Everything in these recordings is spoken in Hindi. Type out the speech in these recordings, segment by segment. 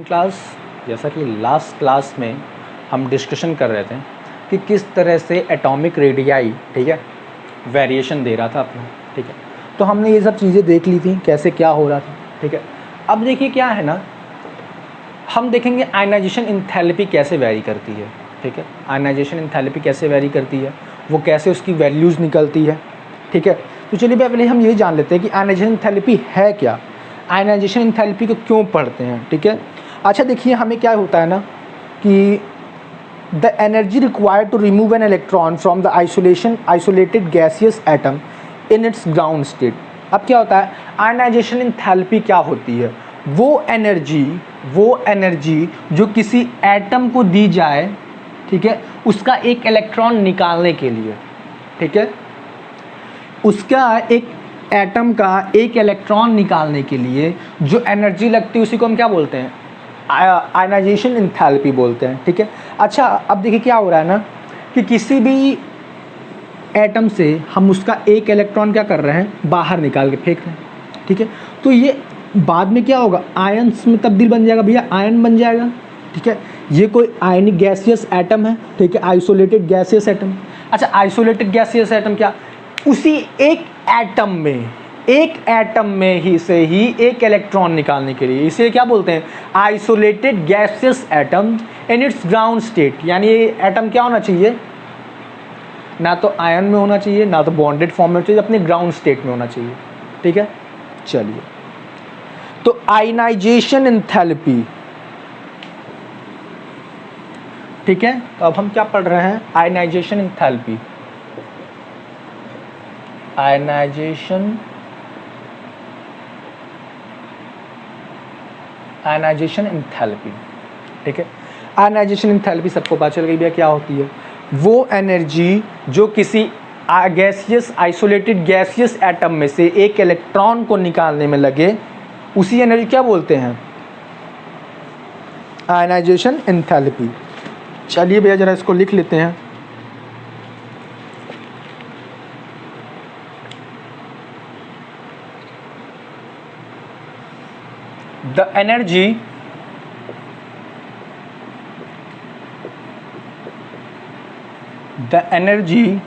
क्लास जैसा कि लास्ट क्लास में हम डिस्कशन कर रहे थे कि किस तरह से एटॉमिक रेडियाई, ठीक है, वेरिएशन दे रहा था अपना, ठीक है। तो हमने ये सब चीज़ें देख ली थी कैसे क्या हो रहा था, ठीक है। अब देखिए क्या है ना, हम देखेंगे आयनाइजेशन इंथैल्पी कैसे वेरी करती है, ठीक है। आयनाइजेशन इंथैल्पी कैसे वेरी करती है, वो कैसे उसकी वैल्यूज़ निकलती है, ठीक है। तो चलिए पहले हम ये जान लेते हैं कि आयनाइजेशन इंथैल्पी है क्या, आयनाइजेशन इंथैल्पी को क्यों पढ़ते हैं, ठीक है। अच्छा देखिए, हमें क्या होता है ना कि the energy required to remove an electron from the isolated gaseous atom in its ground state. अब क्या होता है, आयनाइजेशन इंथैल्पी क्या होती है, वो एनर्जी जो किसी एटम को दी जाए, ठीक है, उसका एक इलेक्ट्रॉन निकालने के लिए, ठीक है, उसका एक एटम का एक इलेक्ट्रॉन निकालने के लिए जो एनर्जी लगती है उसी को हम क्या बोलते हैं, आयनाइजेशन इंथैल्पी बोलते हैं, ठीक है। अच्छा अब देखिए क्या हो रहा है ना कि किसी भी एटम से हम उसका एक इलेक्ट्रॉन क्या कर रहे हैं, बाहर निकाल के फेंक रहे हैं, ठीक है। तो ये बाद में क्या होगा, आयन्स में तब्दील बन जाएगा, भैया आयन बन जाएगा, ठीक है। ये कोई आयनिक गैसियस एटम है, ठीक है, आइसोलेटेड गैसियस एटम। अच्छा आइसोलेटेड गैसियस एटम क्या, उसी एक एटम में ही से ही एक इलेक्ट्रॉन निकालने के लिए इसे क्या बोलते हैं, isolated gaseous atom in its ground state. यानी ये एटम क्या होना चाहिए, ना तो आयन में होना चाहिए, ना तो बॉन्डेड फॉर्म में होना चाहिए, अपने ग्राउंड स्टेट में होना चाहिए, ठीक है। चलिए, तो आयनाइजेशन एंथैल्पी, ठीक है। तो अब हम क्या पढ़ रहे हैं, आयनाइजेशन एंथैल्पी, आयनाइजेशन एंथैल्पी, ठीक है। आयनाइजेशन एंथैल्पी सबको पता चल गई भैया क्या होती है, वो एनर्जी जो किसी गैसियस आइसोलेटेड गैसियस एटम में से एक इलेक्ट्रॉन को निकालने में लगे, उसी एनर्जी क्या बोलते हैं, आयनाइजेशन एंथैल्पी। चलिए भैया जरा इसको लिख लेते हैं। The energy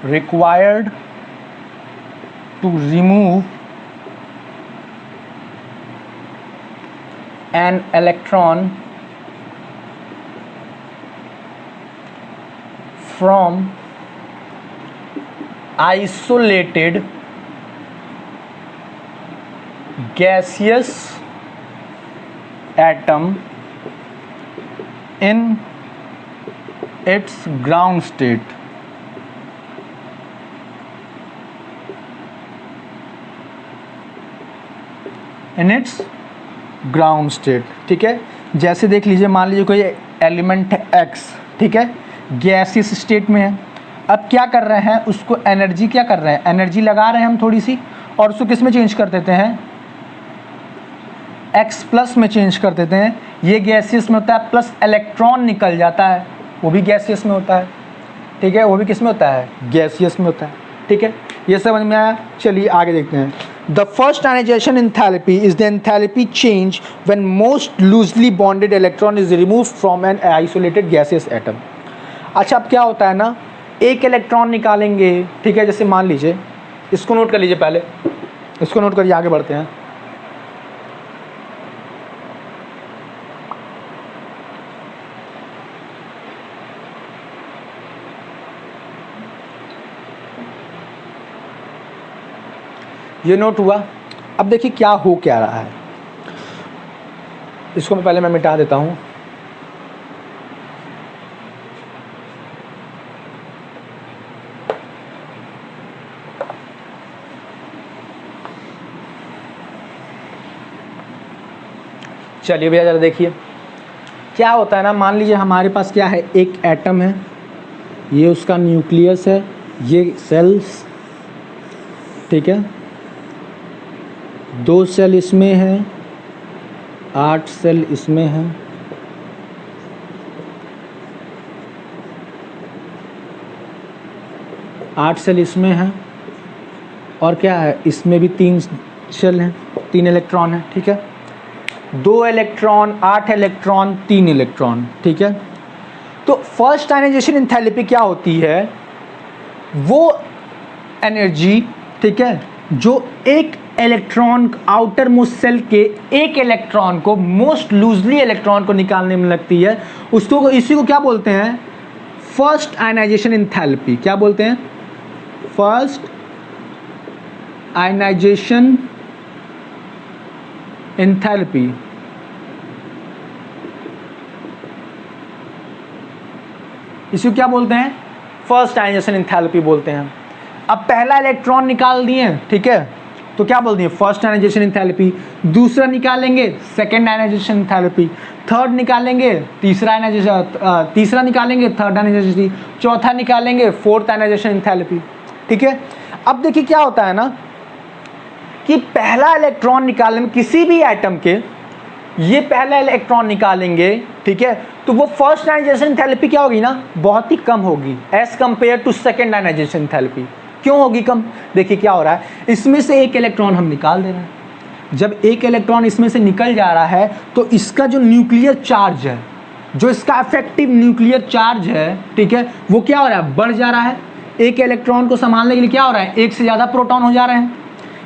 required to remove an electron from isolated gaseous atom in its ground state, ठीक है। जैसे देख लीजिए, मान लीजिए कोई एलिमेंट है एक्स, ठीक है, गैसियस स्टेट में है। अब क्या कर रहे हैं, उसको एनर्जी क्या कर रहे हैं, एनर्जी लगा रहे हैं हम थोड़ी सी, और उसको किस में चेंज कर देते हैं, एक्स प्लस में चेंज कर देते हैं। ये गैसियस में होता है, प्लस इलेक्ट्रॉन निकल जाता है, वो भी गैसियस में होता है, ठीक है, वो भी किस में होता है, गैसियस में होता है, ठीक है। ये समझ में आया। चलिए आगे देखते हैं। The first ionisation enthalpy is the enthalpy change when most loosely bonded electron is remove from an isolated gaseous atom. अच्छा अब क्या होता है ना, एक इलेक्ट्रॉन निकालेंगे, ठीक है, जैसे मान लीजिए, इसको नोट कर लीजिए, पहले इसको नोट करिए, आगे बढ़ते हैं। ये नोट हुआ। अब देखिए क्या हो क्या रहा है, इसको मैं मिटा देता हूँ। चलिए भैया जरा देखिए क्या होता है ना, मान लीजिए हमारे पास क्या है, एक एटम है, ये उसका न्यूक्लियस है, ये सेल्स, ठीक है, 2 सेल इसमें है, 8 सेल इसमें है, 8 सेल इसमें है, और क्या है, इसमें भी 3 शेल है, 3 इलेक्ट्रॉन है, ठीक है, 2 इलेक्ट्रॉन, 8 इलेक्ट्रॉन, 3 इलेक्ट्रॉन, ठीक है। तो फर्स्ट आयनाइजेशन एंथैल्पी क्या होती है, वो एनर्जी, ठीक है, जो एक इलेक्ट्रॉन आउटर मोस्ट सेल के एक इलेक्ट्रॉन को, मोस्ट लूजली इलेक्ट्रॉन को निकालने में लगती है, उसको, इसी को क्या बोलते हैं, फर्स्ट आयनाइजेशन एंथैल्पी। क्या बोलते हैं, फर्स्ट आयनाइजेशन एंथैल्पी। इसी को क्या बोलते हैं, फर्स्ट आयनाइजेशन एंथैल्पी बोलते हैं। अब पहला इलेक्ट्रॉन निकाल दिए, ठीक है, तो क्या बोलते हैं, फर्स्ट आयनाइजेशन एंथैल्पी। दूसरा निकालेंगे, सेकंड आयनाइजेशन एंथैल्पी। थर्ड निकालेंगे, तीसरा आयनाइजेशन, तीसरा निकालेंगे, थर्ड आयनाइजेशन। चौथा निकालेंगे, फोर्थ आयनाइजेशन एंथैल्पी, ठीक है। अब देखिए क्या होता है ना, कि पहला इलेक्ट्रॉन निकालने में किसी भी एटम के, ये पहला इलेक्ट्रॉन निकालेंगे, ठीक है, तो वो फर्स्ट आयनाइजेशन एंथैल्पी क्या होगी ना, बहुत ही कम होगी as compare to second ionisation enthalpy. क्यों होगी कम, देखिए क्या हो रहा है, इसमें से एक इलेक्ट्रॉन हम निकाल दे रहे हैं। जब एक इलेक्ट्रॉन इसमें से निकल जा रहा है तो इसका जो न्यूक्लियर चार्ज है, जो इसका इफेक्टिव न्यूक्लियर चार्ज है, ठीक है, वो क्या हो रहा है, बढ़ जा रहा है। एक इलेक्ट्रॉन को संभालने के लिए क्या हो रहा है, एक से ज़्यादा प्रोटॉन हो जा रहे हैं।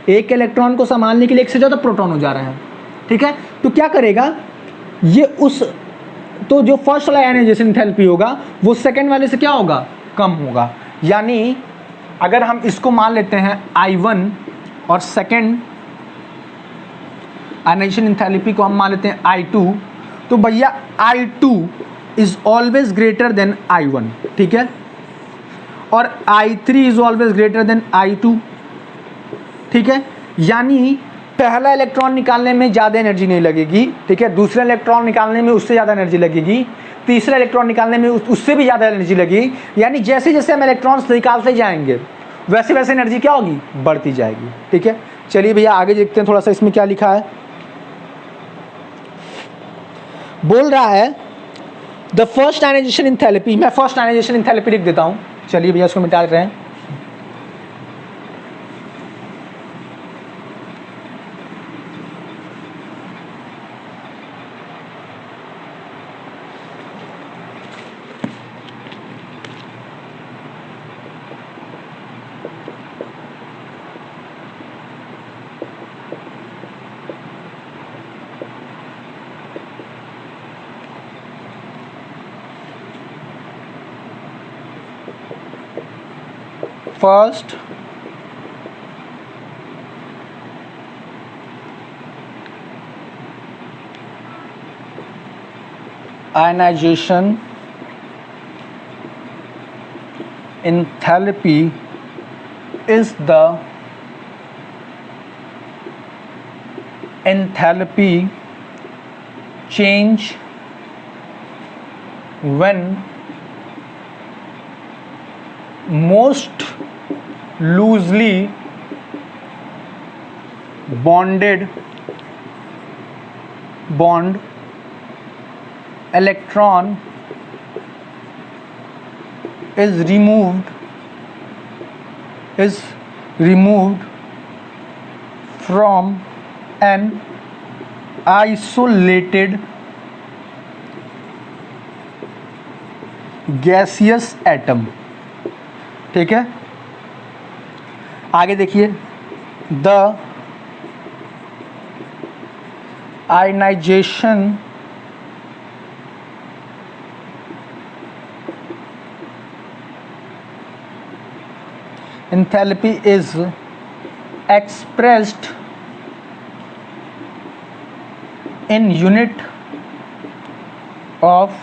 एक इलेक्ट्रॉन को संभालने के लिए एक से ज़्यादा प्रोटॉन हो जा रहे हैं, ठीक है। तो क्या करेगा ये, उस, तो जो फर्स्ट वाला आयनाइजेशन एंथैल्पी होगा वो सेकंड वाले से क्या होगा, कम होगा। यानी अगर हम इसको मान लेते हैं I1 और सेकंड आयनाइजेशन एंथैल्पी को हम मान लेते हैं I2, तो भैया I2 is always greater than I1, ठीक है, और I3 is always greater than I2, ठीक है। यानी पहला इलेक्ट्रॉन निकालने में ज़्यादा एनर्जी नहीं लगेगी, ठीक है, दूसरा इलेक्ट्रॉन निकालने में उससे ज़्यादा एनर्जी लगेगी, तीसरा इलेक्ट्रॉन निकालने में उससे भी ज़्यादा एनर्जी लगेगी। यानी जैसे जैसे हम इलेक्ट्रॉन्स निकालते जाएंगे वैसे वैसे एनर्जी क्या होगी, बढ़ती जाएगी, ठीक है। चलिए भैया आगे देखते हैं थोड़ा सा, इसमें क्या लिखा है। बोल रहा है द फर्स्ट आयनाइजेशन एंथैल्पी, मैं फर्स्ट आयनाइजेशन एंथैल्पी लिख देता हूँ। चलिए भैया इसको मिटा रहे हैं। First ionisation enthalpy is the enthalpy change when most loosely bonded bond electron is removed from an isolated gaseous atom, ठीक है। आगे देखिए, the ionisation enthalpy is expressed in unit of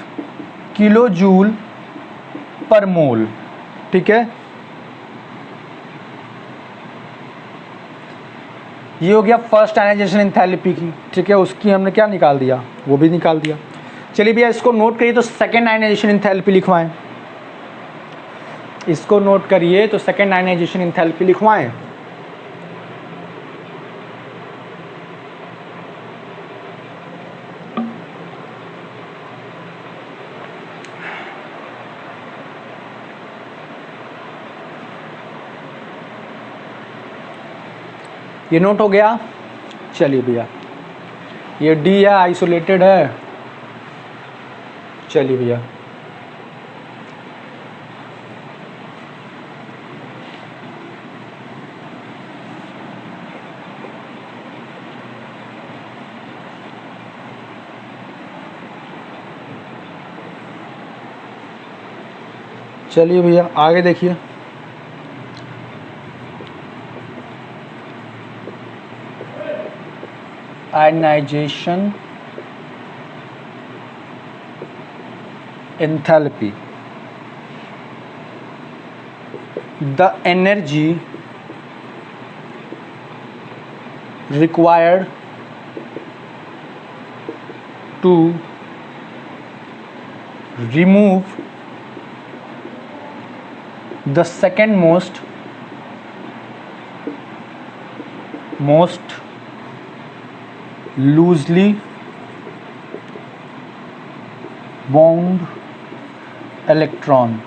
kilojoule per mole, ठीक है। ये हो गया फर्स्ट आयनाइजेशन एंथैल्पी की, ठीक है, उसकी हमने क्या निकाल दिया, वो भी निकाल दिया। चलिए भैया इसको नोट करिए, तो सेकेंड आयनाइजेशन एंथैल्पी लिखवाएं। इसको नोट करिए, तो सेकेंड आयनाइजेशन एंथैल्पी लिखवाएं। ये नोट हो गया। चलिए भैया, ये डी है, आइसोलेटेड है। चलिए भैया, चलिए भैया आगे देखिए। Ionisation enthalpy, the energy required to remove the second most loosely bound electron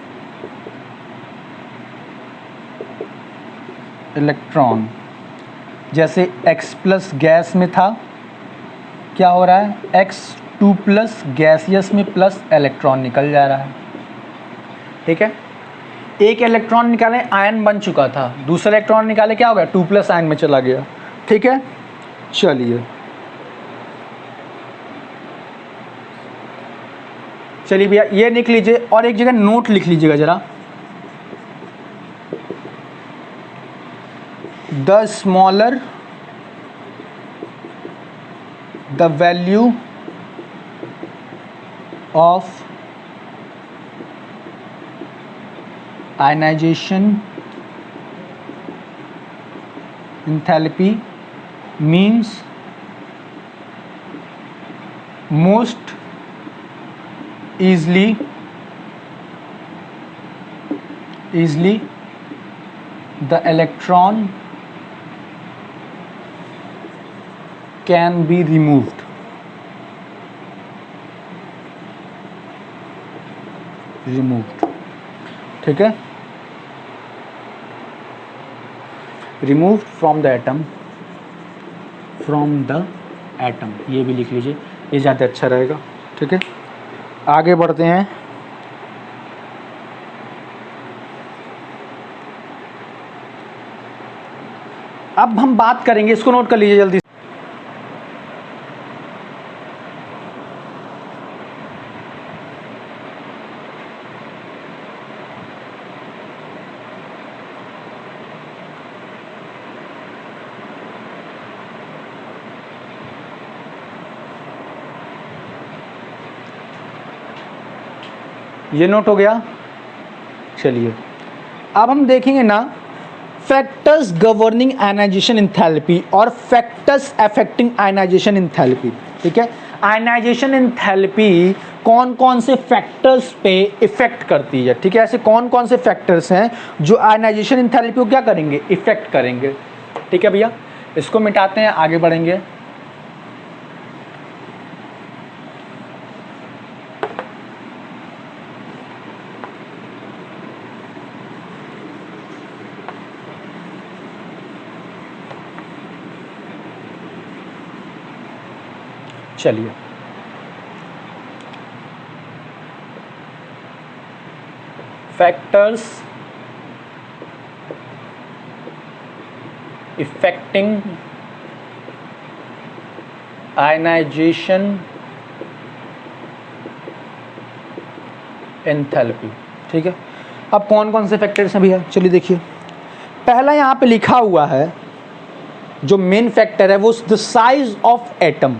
जैसे X प्लस गैस में था, क्या हो रहा है, X2 प्लस गैसियस में प्लस इलेक्ट्रॉन निकल जा रहा है। ठीक है, एक इलेक्ट्रॉन निकाले आयन बन चुका था, दूसरा इलेक्ट्रॉन निकाले क्या हो गया, 2 प्लस आयन में चला गया। ठीक है, चलिए भैया ये लिख लीजिए और एक जगह नोट लिख लीजिएगा जरा। The smaller the value of ionisation enthalpy means most easily the electron can be removed। ठीक है, removed from the atom, ये भी लिख लीजिए, ये ज़्यादा अच्छा रहेगा। ठीक है, आगे बढ़ते हैं। अब हम बात करेंगे, इसको नोट कर लीजिए जल्दी से। ये नोट हो गया। चलिए अब हम देखेंगे ना फैक्टर्स गवर्निंग आयनाइजेशन एंथैल्पी और फैक्टर्स अफेक्टिंग आयनाइजेशन एंथैल्पी। ठीक है, आयनाइजेशन एंथैल्पी कौन कौन से फैक्टर्स पे इफेक्ट करती है। ठीक है, ऐसे कौन कौन से फैक्टर्स हैं जो आयनाइजेशन एंथैल्पी को क्या करेंगे, इफेक्ट करेंगे। ठीक है भैया, इसको मिटाते हैं, आगे बढ़ेंगे। चलिए फैक्टर्स इफेक्टिंग आयनाइजेशन एंथैल्पी। ठीक है, अब कौन कौन से फैक्टर्स हैं भैया, चलिए देखिए। पहला यहाँ पे लिखा हुआ है जो मेन फैक्टर है वो द साइज ऑफ एटम।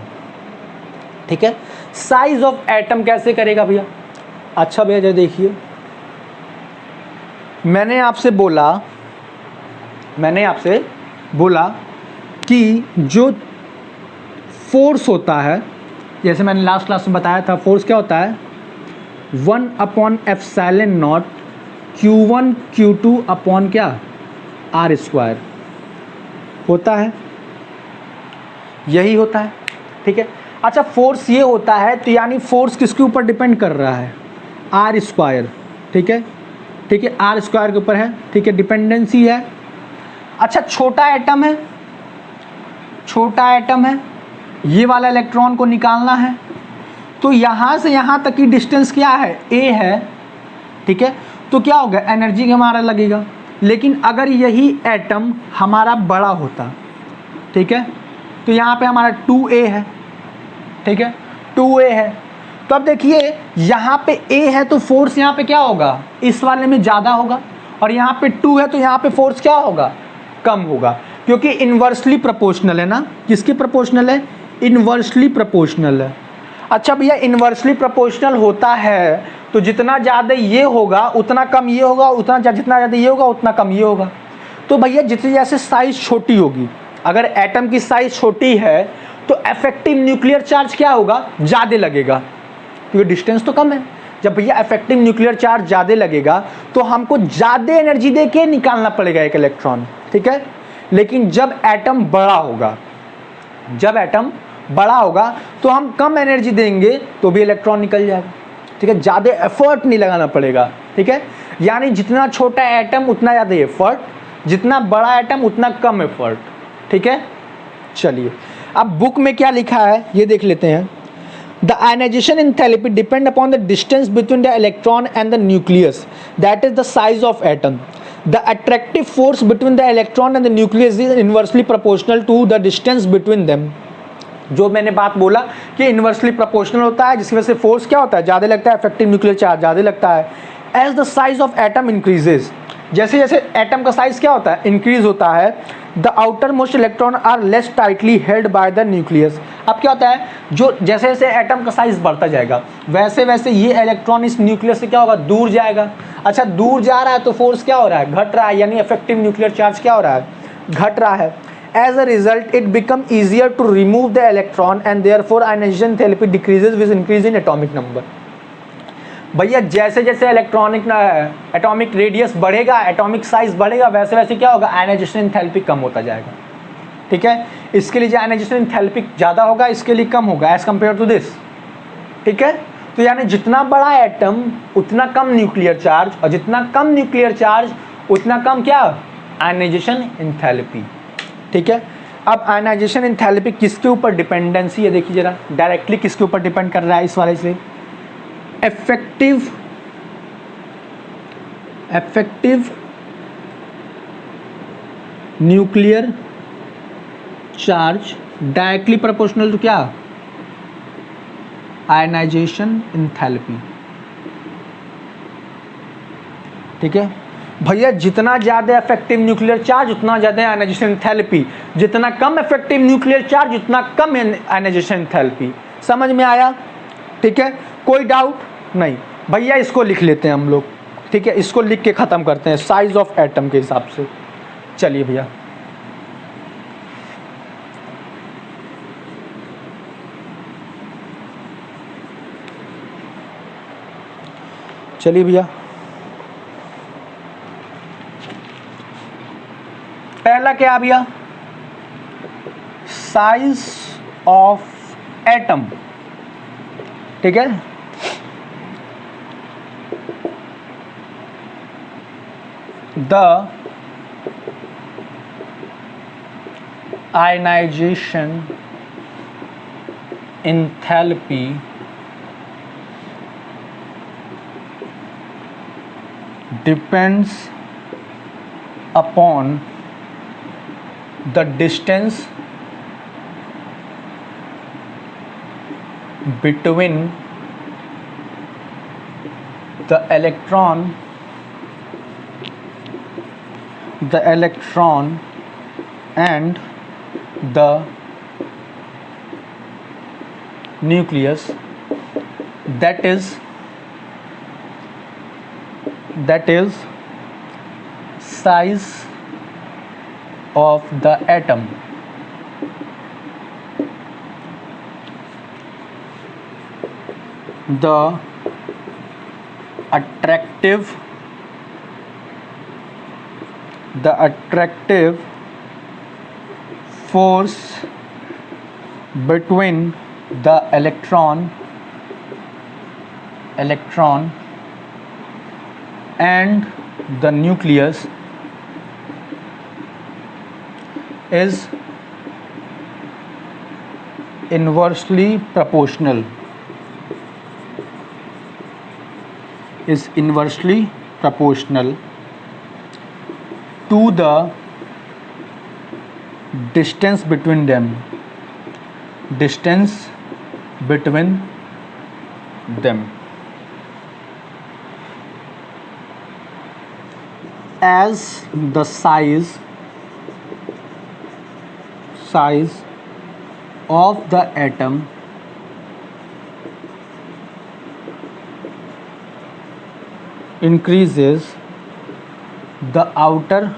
ठीक है, साइज ऑफ एटम कैसे करेगा भैया। अच्छा भैया जरा देखिए, मैंने आपसे बोला कि जो फोर्स होता है, जैसे मैंने लास्ट क्लास में बताया था, फोर्स क्या होता है 1/ε0 Q1 Q2 अपॉन क्या R² होता है, यही होता है। ठीक है, अच्छा फोर्स ये होता है तो यानी फोर्स किसके ऊपर डिपेंड कर रहा है, R²। ठीक है, R² के ऊपर है। ठीक है, डिपेंडेंसी है। अच्छा छोटा एटम है छोटा एटम है, ये वाला इलेक्ट्रॉन को निकालना है, तो यहाँ से यहाँ तक की डिस्टेंस क्या है, a है, ठीक है। तो क्या होगा, एनर्जी हमारा लगेगा। लेकिन अगर यही एटम हमारा बड़ा होता, ठीक है, तो यहाँ पे हमारा 2a है, ठीक है, 2a है। तो अब देखिए यहाँ पे a है तो फोर्स यहाँ पे क्या होगा, इस वाले में ज़्यादा होगा, और यहाँ पे 2 है तो यहाँ पे फोर्स क्या होगा, कम होगा, क्योंकि इन्वर्सली प्रोपोर्शनल है ना। किसके प्रोपोर्शनल है, इन्वर्सली प्रोपोर्शनल है। अच्छा भैया, इन्वर्सली प्रोपोर्शनल होता है तो जितना ज़्यादा ये होगा उतना कम ये होगा, जितना ज़्यादा ये होगा उतना कम ये होगा। तो भैया जितनी जैसे साइज़ छोटी होगी, अगर एटम की साइज़ छोटी है तो इफेक्टिव न्यूक्लियर चार्ज क्या होगा, ज़्यादा लगेगा, क्योंकि डिस्टेंस तो कम है। जब भैया इफेक्टिव न्यूक्लियर चार्ज ज़्यादा लगेगा तो हमको ज़्यादा एनर्जी दे के निकालना पड़ेगा एक इलेक्ट्रॉन, ठीक है। लेकिन जब एटम बड़ा होगा, तो हम कम एनर्जी देंगे तो भी इलेक्ट्रॉन निकल जाएगा, ठीक है, ज़्यादा एफर्ट नहीं लगाना पड़ेगा, ठीक है। यानी जितना छोटा एटम उतना ज़्यादा एफर्ट, जितना बड़ा एटम उतना कम एफर्ट, ठीक है। चलिए अब बुक में क्या लिखा है ये देख लेते हैं। The ionization enthalpy depend upon the distance between the electron and the nucleus, that is the size of atom. The attractive force between the electron and the nucleus is inversely proportional to the distance between them. जो मैंने बात बोला कि इन्वर्सली प्रोपोर्शनल होता है, जिसकी वजह से फोर्स क्या होता है, ज़्यादा लगता है, इफेक्टिव न्यूक्लियर चार्ज ज़्यादा लगता है। As the size of atom increases, जैसे जैसे एटम का साइज क्या होता है, इंक्रीज होता है, the outermost electron are less tightly held by the nucleus. अब क्या होता है, जो जैसे जैसे एटम का साइज बढ़ता जाएगा वैसे वैसे ये इलेक्ट्रॉन इस न्यूक्लियस से क्या होगा, दूर जाएगा। अच्छा, दूर जा रहा है तो फोर्स क्या हो रहा है, घट रहा है, यानी इफेक्टिव न्यूक्लियर चार्ज क्या हो रहा है, घट रहा है। As a result, it becomes easier to remove the electron and therefore ionization enthalpy decreases with increase in atomic number. भैया जैसे जैसे एटॉमिक रेडियस बढ़ेगा, एटॉमिक साइज बढ़ेगा, वैसे वैसे क्या होगा, आयनाइजेशन एंथैल्पी कम होता जाएगा, ठीक है। इसके लिए जो आयनाइजेशन एंथैल्पी ज़्यादा होगा, इसके लिए कम होगा एज कम्पेयर टू दिस, ठीक है। तो यानी जितना बड़ा एटम उतना कम न्यूक्लियर चार्ज, और जितना कम न्यूक्लियर चार्ज उतना कम क्या, आयनाइजेशन एंथैल्पी, ठीक है। अब आयनाइजेशन एंथैल्पी किसके ऊपर डिपेंडेंसी है, देखिए जरा, डायरेक्टली किसके ऊपर डिपेंड कर रहा है, इस वाले से, effective nuclear charge directly proportional to क्या, आयनाइजेशन एंथैल्पी, ठीक है। भैया जितना ज़्यादा इफेक्टिव न्यूक्लियर चार्ज उतना ज़्यादा आयनाइजेशन एंथैल्पी, जितना कम इफेक्टिव न्यूक्लियर चार्ज उतना कम आयनाइजेशन एंथैल्पी। समझ में आया, ठीक है, कोई डाउट नहीं। भैया इसको लिख लेते हैं हम लोग, ठीक है, इसको लिख के ख़त्म करते हैं साइज ऑफ एटम के हिसाब से। चलिए भैया, पहला क्या भैया, साइज ऑफ एटम, ठीक है। The ionisation enthalpy depends upon the distance between the electron and the nucleus, that is size of the atom. The attractive force between the electron and the nucleus is inversely proportional, is inversely proportional to the distance between them, distance between them. As the size of the atom increases, the outer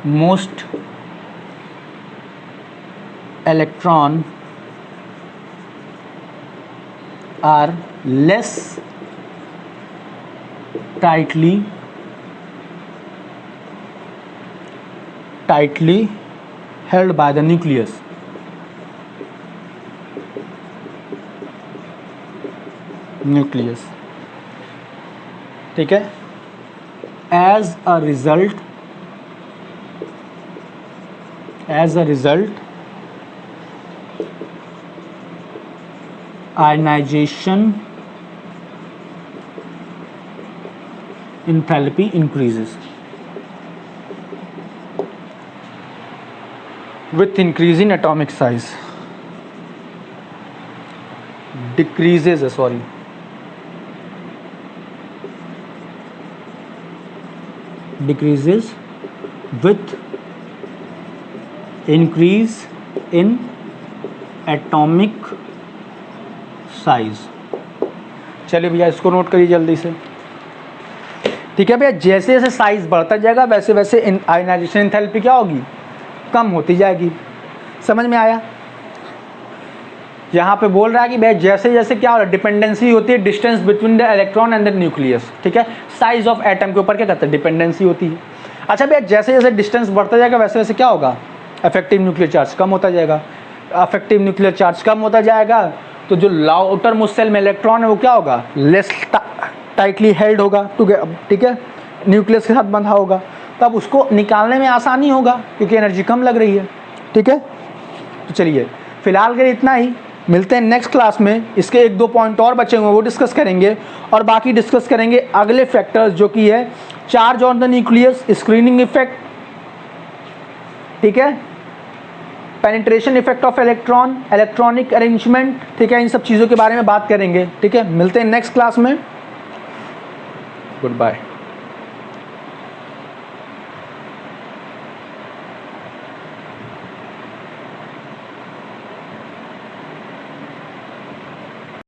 most electron are less tightly held by the nucleus. ठीक है. As a result, ionization enthalpy increases with increase in atomic size. Decreases with increase in atomic size. चलिए भैया इसको नोट करिए जल्दी से. ठीक है भैया, जैसे जैसे साइज बढ़ता जाएगा वैसे वैसे आयनाइजेशन एंथैल्पी क्या होगी, कम होती जाएगी. समझ में आया? यहाँ पे बोल रहा है कि भैया जैसे जैसे क्या हो रहा है, डिपेंडेंसी होती है distance between the electron and the nucleus. ठीक है, साइज ऑफ एटम के ऊपर क्या कहते हैं, डिपेंडेंसी होती है. अच्छा भैया, जैसे जैसे डिस्टेंस बढ़ता जाएगा वैसे वैसे क्या होगा, इफेक्टिव न्यूक्लियर चार्ज कम होता जाएगा. इफेक्टिव न्यूक्लियर चार्ज कम होता जाएगा तो जो आउटर मोस्ट सेल में इलेक्ट्रॉन है वो क्या होगा, लेस टाइटली हेल्ड होगा. ठीक है, न्यूक्लियस के साथ बंधा होगा, तब उसको निकालने में आसानी होगा क्योंकि एनर्जी कम लग रही है. ठीक है, तो चलिए फिलहाल के लिए इतना ही. मिलते हैं नेक्स्ट क्लास में. इसके 1-2 पॉइंट और बचे हुए वो डिस्कस करेंगे और बाकी डिस्कस करेंगे अगले फैक्टर्स जो कि है charge on the nucleus, screening effect, ठीक है, penetration effect of electron, electronic arrangement. ठीक है, इन सब चीज़ों के बारे में बात करेंगे. ठीक है, मिलते हैं नेक्स्ट क्लास में. Good bye.